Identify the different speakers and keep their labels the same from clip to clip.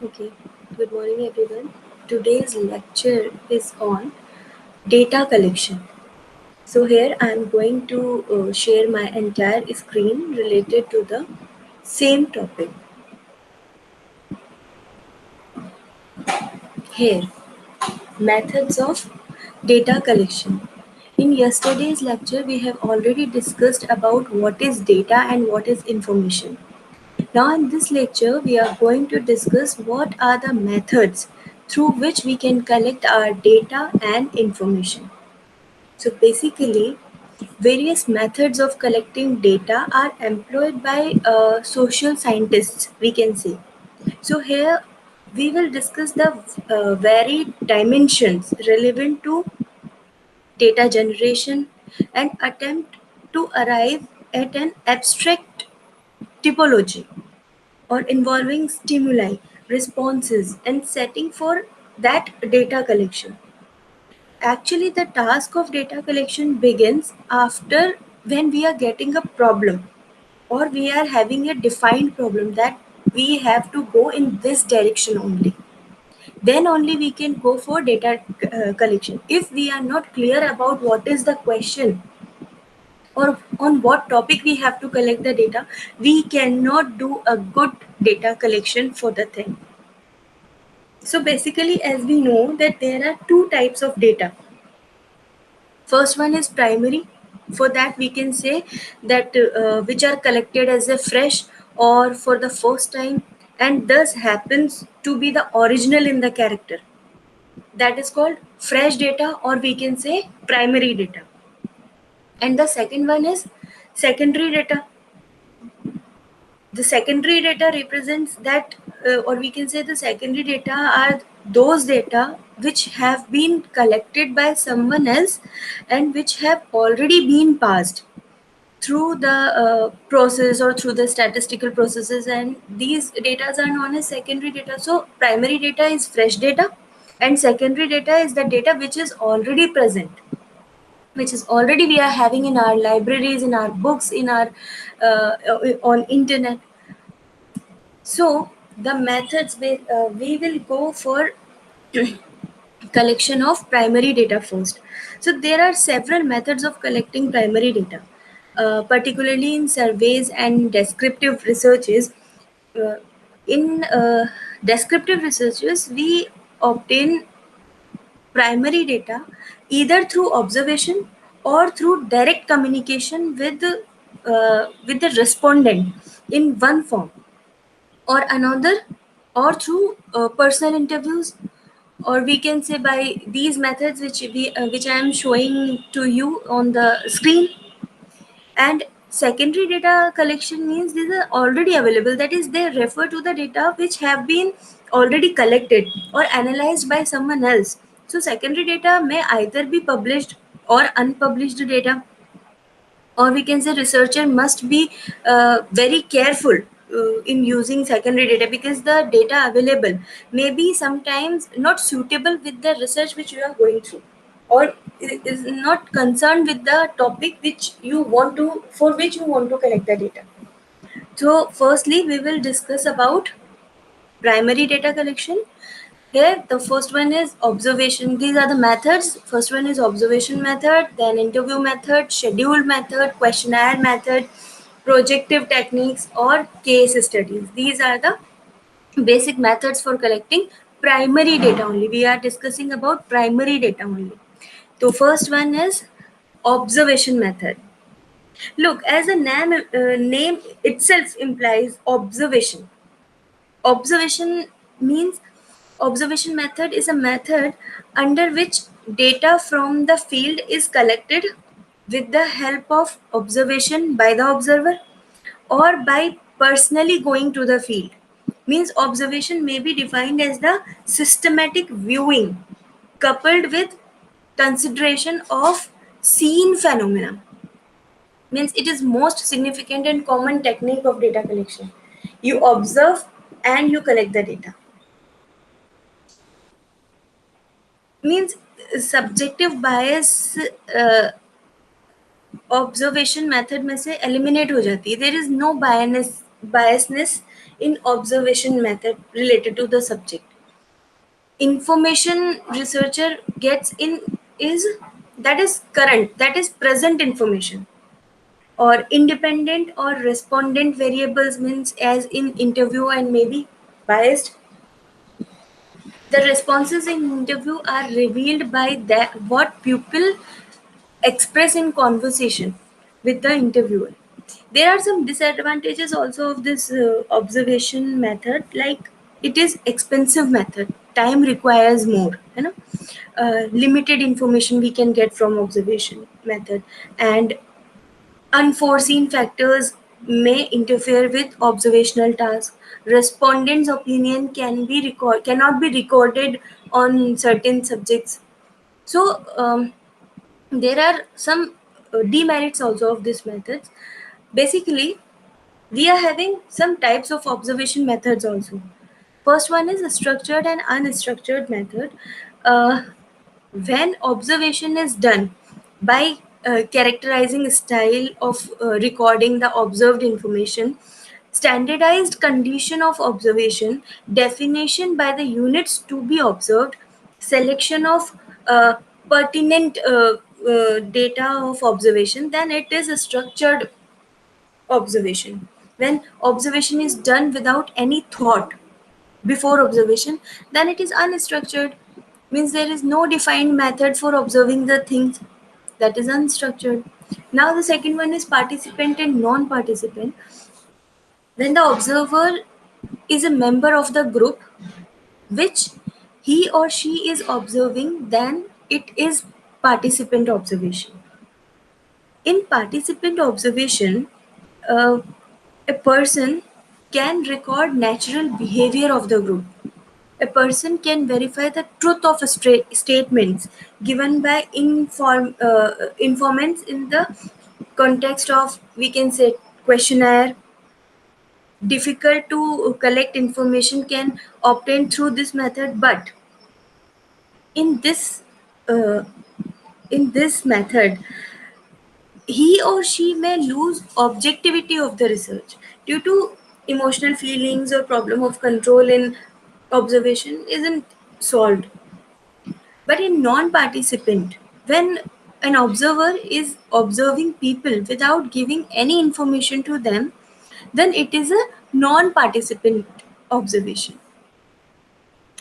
Speaker 1: Okay, good morning everyone. Today's lecture is on data collection. So here I am going to share my entire screen related to the same topic. Here, methods of data collection. In yesterday's lecture, we have already discussed about what is data and what is information. Now in this lecture, we are going to discuss what are the methods through which we can collect our data and information. So basically, various methods of collecting data are employed by social scientists, we can say. So here we will discuss the varied dimensions relevant to data generation and attempt to arrive at an abstract typology or involving stimuli, responses, and setting for that data collection. Actually, the task of data collection begins after when we are getting a problem or we are having a defined problem that we have to go in this direction only. Then only we can go for data collection. If we are not clear about what is the question or on what topic we have to collect the data, we cannot do a good data collection for the thing. So basically, as we know that there are two types of data. First one is primary. For that we can say that which are collected as a fresh or for the first time and thus happens to be the original in the character. That is called fresh data or we can say primary data. And the second one is secondary data. The secondary data represents that or we can say the secondary data are those data which have been collected by someone else and which have already been passed through the process or through the statistical processes, and these data are known as secondary data. So primary data is fresh data and secondary data is the data which is already present, which is already we are having in our libraries, in our books, in our on internet. So the methods we will go for collection of primary data first. So there are several methods of collecting primary data, particularly in surveys and descriptive researches. Uh, in descriptive researches, we obtain primary data either through observation or through direct communication with the respondent in one form or another, or through personal interviews, or we can say by these methods which I am showing to you on the screen. And secondary data collection means these are already available, that is they refer to the data which have been already collected or analyzed by someone else. So secondary data may either be published or unpublished data, or we can say researcher must be very careful in using secondary data because the data available may be sometimes not suitable with the research which you are going through, or is not concerned with the topic which you want to for which you want to collect the data. So firstly we will discuss about primary data collection. Here, the first one is observation. These are the methods. First one is observation method, then interview method, schedule method, questionnaire method, projective techniques, or case studies. These are the basic methods for collecting primary data only. We are discussing about primary data only. So first one is observation method. Look, as a name itself implies observation. Observation means observation method is a method under which data from the field is collected with the help of observation by the observer or by personally going to the field. Means observation may be defined as the systematic viewing coupled with consideration of seen phenomena. Means it is most significant and common technique of data collection. You observe and you collect the data. Means subjective bias observation method में से eliminate हो जाती है. There is no biasness in observation method related to the subject. Information researcher gets in is that is current, that is present information, or independent or respondent variables means as in interview and maybe biased. The responses in interview are revealed by that what pupil express in conversation with the interviewer. There are some disadvantages also of this observation method, like it is expensive method, time requires more, you know. Limited information we can get from observation method, and unforeseen factors may interfere with observational tasks. Respondents' opinion cannot be recorded on certain subjects. So there are some demerits also of this methods. Basically, we are having some types of observation methods also. First one is a structured and unstructured method. Uh, when observation is done by characterizing style of recording the observed information, standardized condition of observation, definition by the units to be observed, selection of uh, pertinent data of observation, then it is a structured observation. When observation is done without any thought before observation, then it is unstructured, means there is no defined method for observing the things, that is unstructured. Now the second one is participant and non-participant. When the observer is a member of the group which he or she is observing, then it is participant observation. In participant observation, uh, a person can record natural behavior of the group. A person can verify the truth of a statements given by informants in the context of, we can say, questionnaire. Difficult to collect information can obtain through this method, but in this uh, in this method, he or she may lose objectivity of the research due to emotional feelings or problem of control in observation isn't solved. But in non-participant, when an observer is observing people without giving any information to them, then it is a non-participant observation.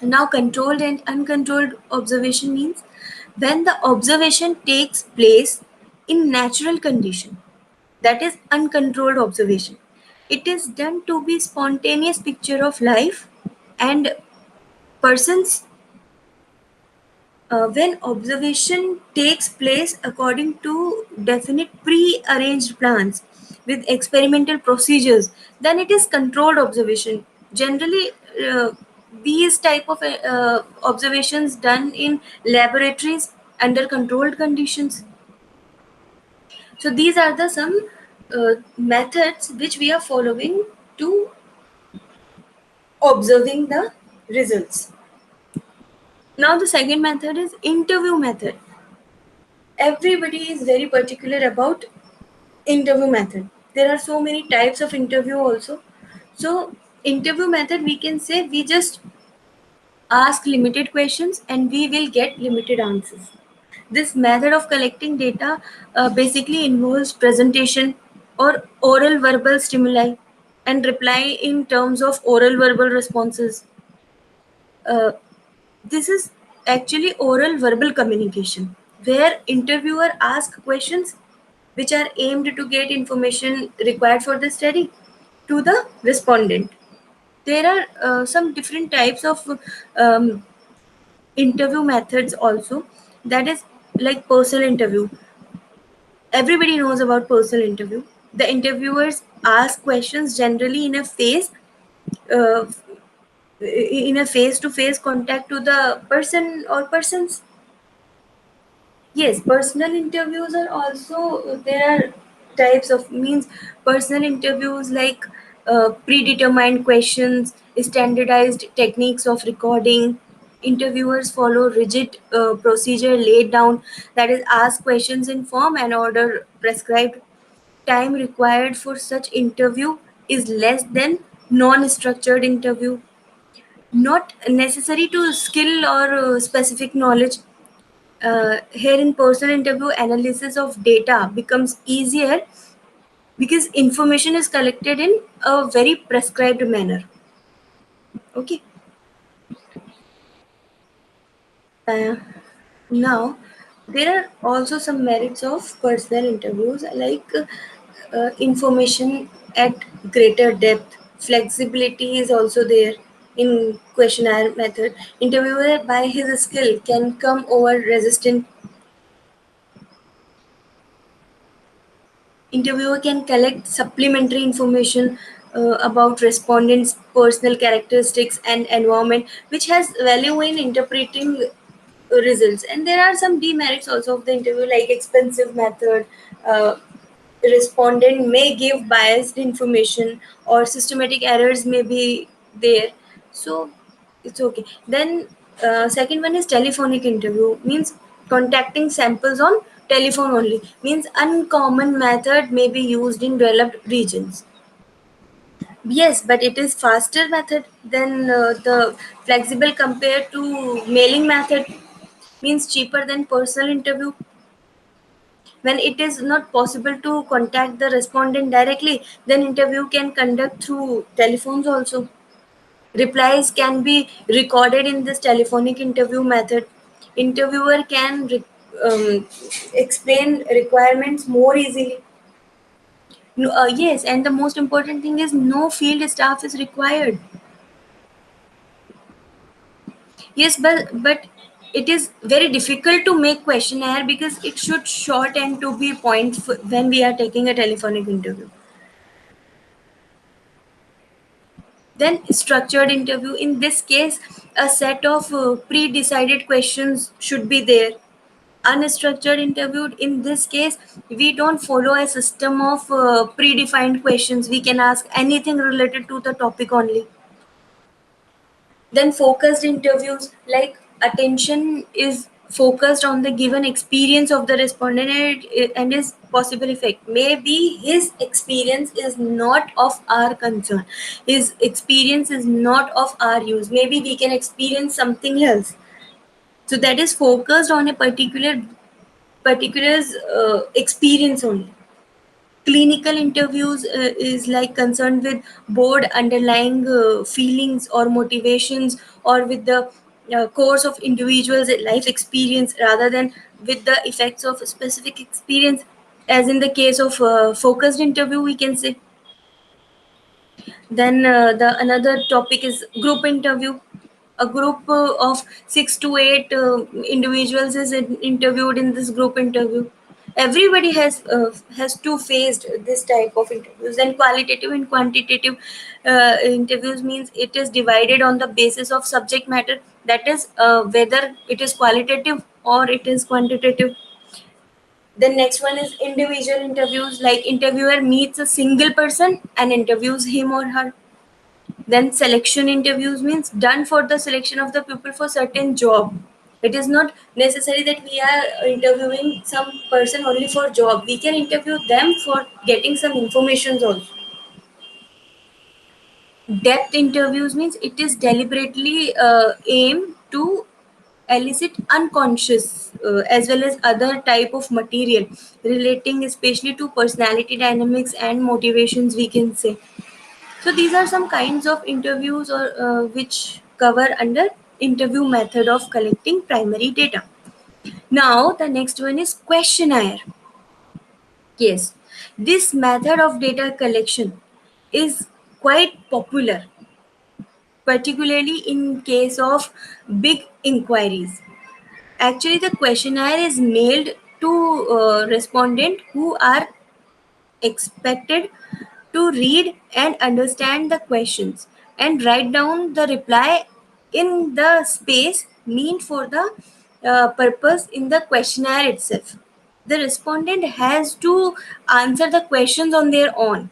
Speaker 1: Now, controlled and uncontrolled observation means when the observation takes place in natural condition, that is uncontrolled observation. It is done to be spontaneous picture of life and persons. When observation takes place according to definite pre-arranged plans with experimental procedures, then it is controlled observation. Generally, uh, these type of observations done in laboratories under controlled conditions. So these are the some methods which we are following to observing the results. Now the second method is interview method. Everybody is very particular about interview method. There are so many types of interview also. So interview method, we can say we just ask limited questions and we will get limited answers. This method of collecting data basically involves presentation or oral verbal stimuli and reply in terms of oral verbal responses. uh, this is actually oral verbal communication where interviewer asks questions which are aimed to get information required for the study to the respondent. There are some different types of um, interview methods also, that is like personal interview. Everybody knows about personal interview. The interviewers ask questions generally uh, in a face to face contact to the person or persons. Yes, personal interviews are also, there are types of, means personal interviews like predetermined questions, standardized techniques of recording. Interviewers follow rigid procedure laid down, that is ask questions in form and order prescribed. Time required for such interview is less than non-structured interview. Not necessary to skill or specific knowledge. Here in personal interview, analysis of data becomes easier because information is collected in a very prescribed manner. Okay. Uh, Now, there are also some merits of personal interviews like information at greater depth. Flexibility is also there in questionnaire method. Interviewer by his skill can come over resistant. Interviewer can collect supplementary information about respondents' personal characteristics and environment, which has value in interpreting results. And there are some demerits also of the interview, like expensive method. Uh, Respondent may give biased information or systematic errors may be there. So it's okay. Then second one is telephonic interview, means contacting samples on telephone only, means uncommon method may be used in developed regions. Yes, but it is faster method than the flexible compared to mailing method, means cheaper than personal interview. When it is not possible to contact the respondent directly, then interview can conduct through telephones also. Replies can be recorded in this telephonic interview method. Interviewer can um, explain requirements more easily. No, yes, and the most important thing is no field staff is required. Yes, but it is very difficult to make questionnaire because it should short and to be point when we are taking a telephonic interview. Then structured interview. In this case, a set of pre-decided questions should be there. Unstructured interview, in this case, we don't follow a system of predefined questions. We can ask anything related to the topic only. Then focused interviews, like attention is focused on the given experience of the respondent and his possible effect. Maybe his experience is not of our concern, his experience is not of our use, maybe we can experience something else. So that is focused on a particular experience only. Clinical interviews is like concerned with board underlying feelings or motivations, or with the course of individuals life experience rather than with the effects of a specific experience, as in the case of focused interview we can say. Then the another topic is group interview. A group of 6 to 8 individuals is interviewed in this group interview. Everybody has to faced this type of interviews. Then qualitative and quantitative interviews, means it is divided on the basis of subject matter. That is whether it is qualitative or it is quantitative. The next one is individual interviews, like interviewer meets a single person and interviews him or her. Then selection interviews, means done for the selection of the people for certain job. It is not necessary that we are interviewing some person only for job. We can interview them for getting some informations also. Depth interviews, means it is deliberately aimed to elicit unconscious as well as other type of material relating especially to personality dynamics and motivations we can say. So these are some kinds of interviews or which cover under interview method of collecting primary data. Now the next one is questionnaire. Yes, this method of data collection is quite popular, particularly in case of big inquiries. Actually, the questionnaire is mailed to respondent who are expected to read and understand the questions and write down the reply in the space meant for the purpose in the questionnaire itself. The respondent has to answer the questions on their own.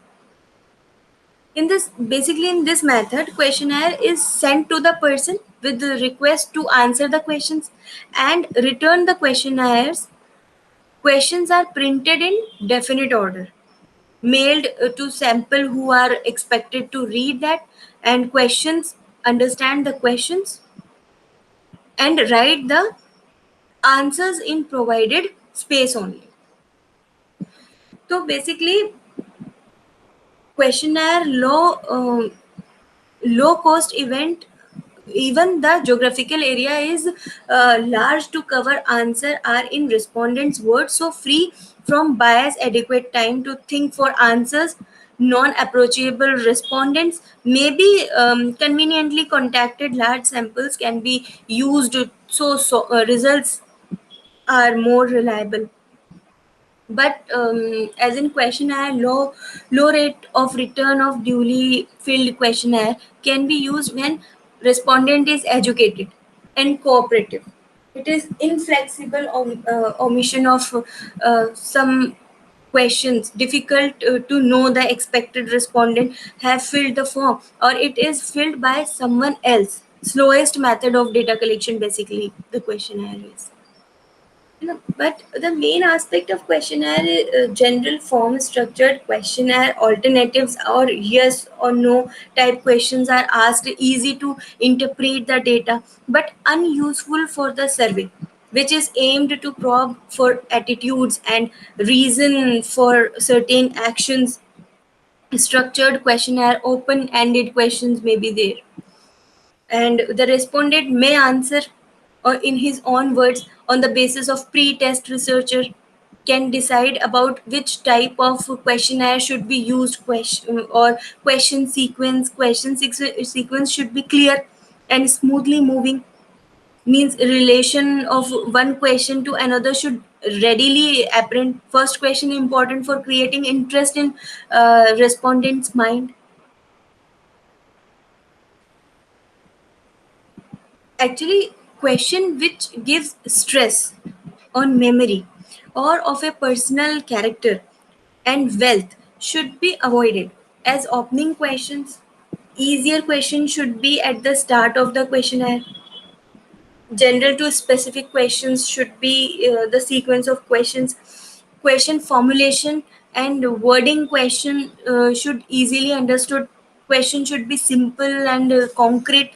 Speaker 1: In this, basically in this method, questionnaire is sent to the person with the request to answer the questions and return the questionnaires. Questions are printed in definite order. mailed to sample who are expected to read that, and questions, understand the questions and write the answers in provided space only. So basically, questionnaire low cost event, even the geographical area is large to cover answer are in respondents words, so free from bias, adequate time to think for answers, non approachable respondents may be conveniently contacted, large samples can be used, so results are more reliable. But as in questionnaire, low rate of return of duly filled questionnaire can be used when respondent is educated and cooperative. It is inflexible omission of some questions, difficult to know the expected respondent have filled the form or it is filled by someone else. Slowest method of data collection, basically the questionnaire is. No, but the main aspect of questionnaire is general form structured questionnaire alternatives or yes or no type questions are asked, easy to interpret the data but unuseful for the survey, which is aimed to probe for attitudes and reason for certain actions. Structured questionnaire, open ended questions may be there, and the respondent may answer or in his own words on the basis of pre-test. Researcher can decide about which type of questionnaire should be used, question sequence should be clear and smoothly moving, means relation of one question to another should readily apparent. First question important for creating interest in respondent's mind. Actually, question which gives stress on memory or of a personal character and wealth should be avoided as opening questions. Easier questions should be at the start of the questionnaire. General to specific questions should be the sequence of questions. Question formulation and wording question should easily understood. Question should be simple and concrete.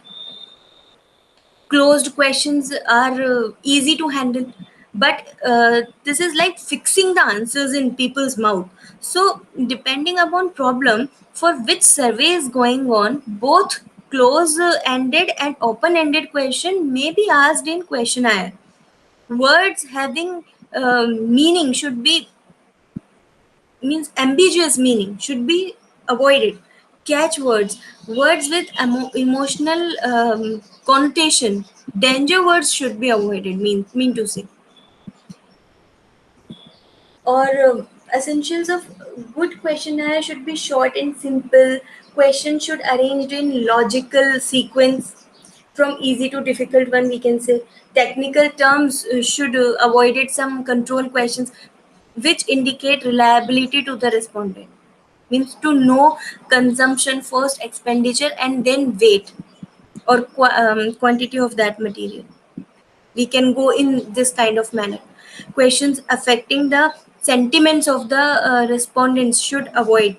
Speaker 1: Closed questions are easy to handle, but this is like fixing the answers in people's mouth. So depending upon problem for which survey is going on, both close ended and open ended question may be asked in questionnaire. Words having meaning should be, means ambiguous meaning should be avoided. Catch words, words with emotional connotation, danger words should be avoided, mean to say. Or essentials of good questionnaire should be short and simple. Questions should arranged in logical sequence from easy to difficult one, we can say. Technical terms should avoided some control questions which indicate reliability to the respondent, means to know consumption first, expenditure and then weight or quantity of that material. We can go in this kind of manner. Questions affecting the sentiments of the respondents should avoid.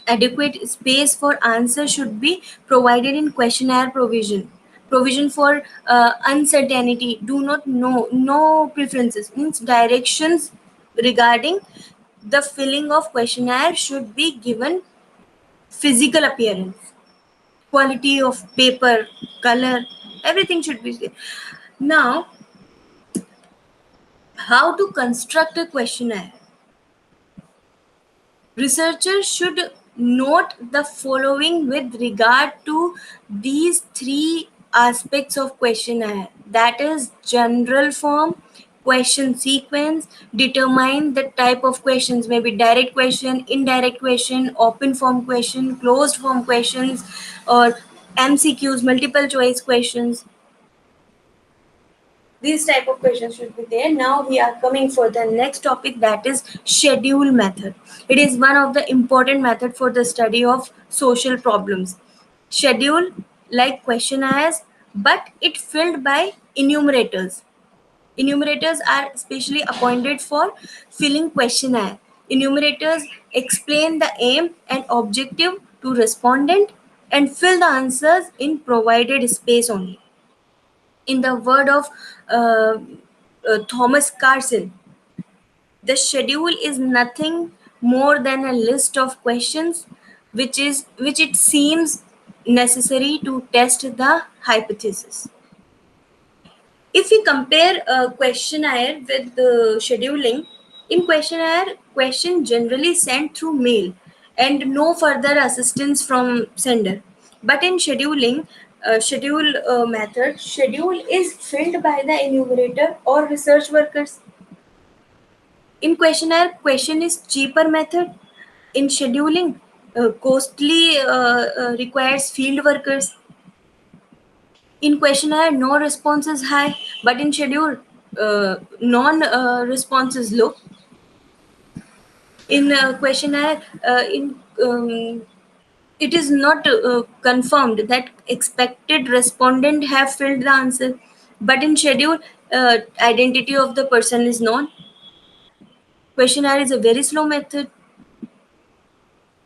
Speaker 1: Adequate space for answer should be provided in questionnaire provision for uncertainty, do not know, no preferences, means directions regarding the filling of questionnaire should be given. Physical appearance, quality of paper, color, everything should be there. Now, how to construct a questionnaire? Researchers should note the following with regard to these three aspects of questionnaire, that is general form, question sequence, determine the type of questions, maybe direct question, indirect question, open form question, closed form questions, or MCQs, multiple choice questions. These type of questions should be there. Now we are coming for the next topic, that is schedule method. It is one of the important method for the study of social problems. Schedule like questionnaires, but it filled by enumerators. Enumerators are specially appointed for filling questionnaire. Enumerators explain the aim and objective to respondent and fill the answers in provided space only. In the word of uh, Thomas Carson, the schedule is nothing more than a list of questions which it seems necessary to test the hypothesis. If we compare a questionnaire with the scheduling, in questionnaire, question generally sent through mail and no further assistance from sender. But in scheduling, schedule method, schedule is filled by the enumerator or research workers. In questionnaire, question is cheaper method. In scheduling, costly requires field workers. In questionnaire, no response is high, but in schedule, non response is low. In questionnaire, in it is not confirmed that expected respondent have filled the answer, but in schedule, identity of the person is known. Questionnaire is a very slow method,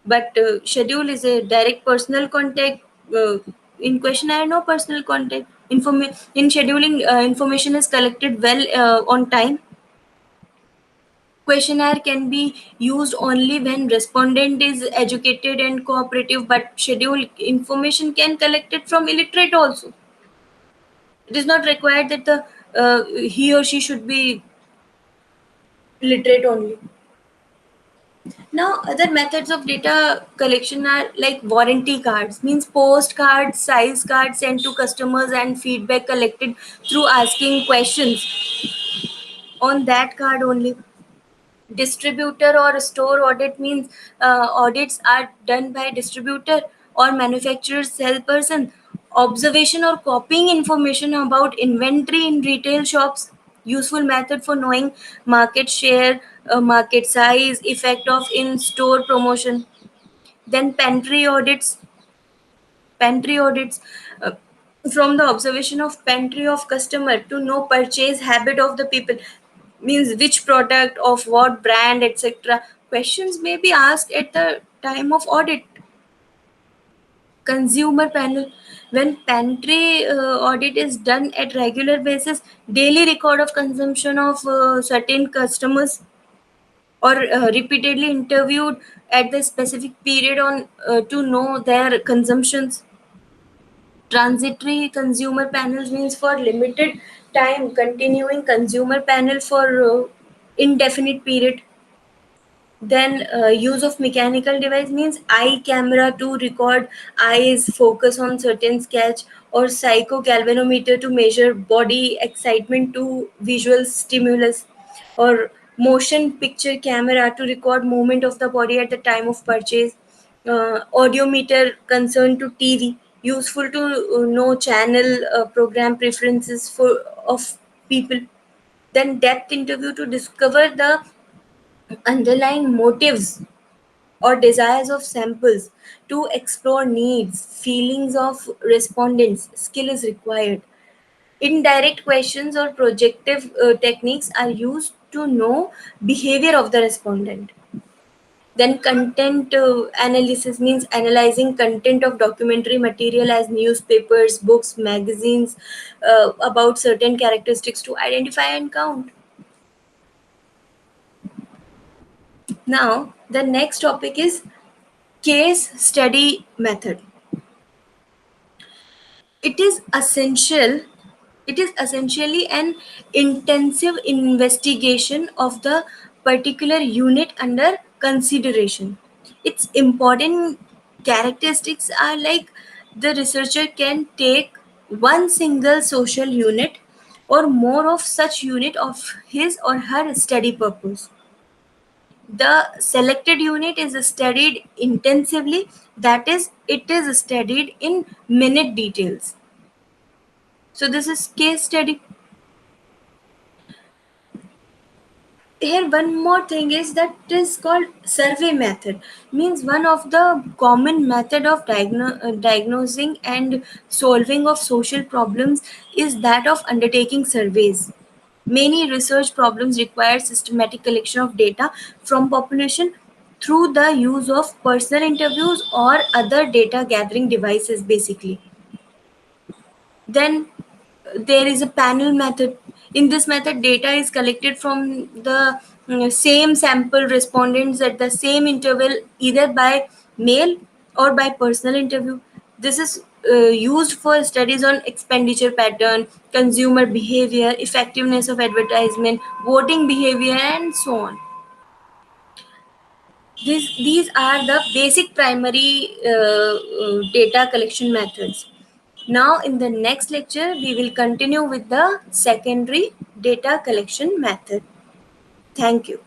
Speaker 1: but schedule is a direct personal contact. In questionnaire, no personal contact. In scheduling, information is collected well on time. Questionnaire can be used only when respondent is educated and cooperative, but schedule information can collect it from illiterate also. It is not required that the he or she should be literate only. Now, other methods of data collection are like warranty cards, means postcards, size cards sent to customers and feedback collected through asking questions on that card only. Distributor or store audit means audits are done by distributor or manufacturer salesperson. Observation or copying information about inventory in retail shops, useful method for knowing market share, market size, effect of in store promotion. Then pantry audits, uh, from the observation of pantry of customer to know purchase habit of the people, means which product of what brand, etc. Questions may be asked at the time of audit. Consumer panel, when pantry audit is done at regular basis, daily record of consumption of certain customers, or repeatedly interviewed at the specific period on to know their consumptions. Transitory consumer panels means for limited time, continuing consumer panel for indefinite period. Then use of mechanical device means eye camera to record eyes focus on certain sketch, or psycho galvanometer to measure body excitement to visual stimulus, or motion picture camera to record movement of the body at the time of purchase. Audiometer concerned to TV, useful to know channel program preferences for of people. Then depth interview to discover the underlying motives or desires of samples, to explore needs, feelings of respondents, skill is required. Indirect questions or projective techniques are used to know behavior of the respondent. Then content analysis means analyzing content of documentary material as newspapers, books, magazines, about certain characteristics to identify and count. Now, the next topic is case study method. It is essential. It is essentially an intensive investigation of the particular unit under consideration. Its important characteristics are like the researcher can take one single social unit or more of such unit of his or her study purpose. The selected unit is studied intensively, that is, it is studied in minute details. So, this is case study. Here, one more thing is that it is called survey method, means one of the common method of diagnosing and solving of social problems is that of undertaking surveys. Many research problems require systematic collection of data from population through the use of personal interviews or other data gathering devices basically. Then there is a panel method. In this method, data is collected from the same sample respondents at the same interval, either by mail or by personal interview. This is used for studies on expenditure pattern, consumer behavior, effectiveness of advertisement, voting behavior, and so on. These are the basic primary data collection methods. Now in the next lecture, we will continue with the secondary data collection method. Thank you.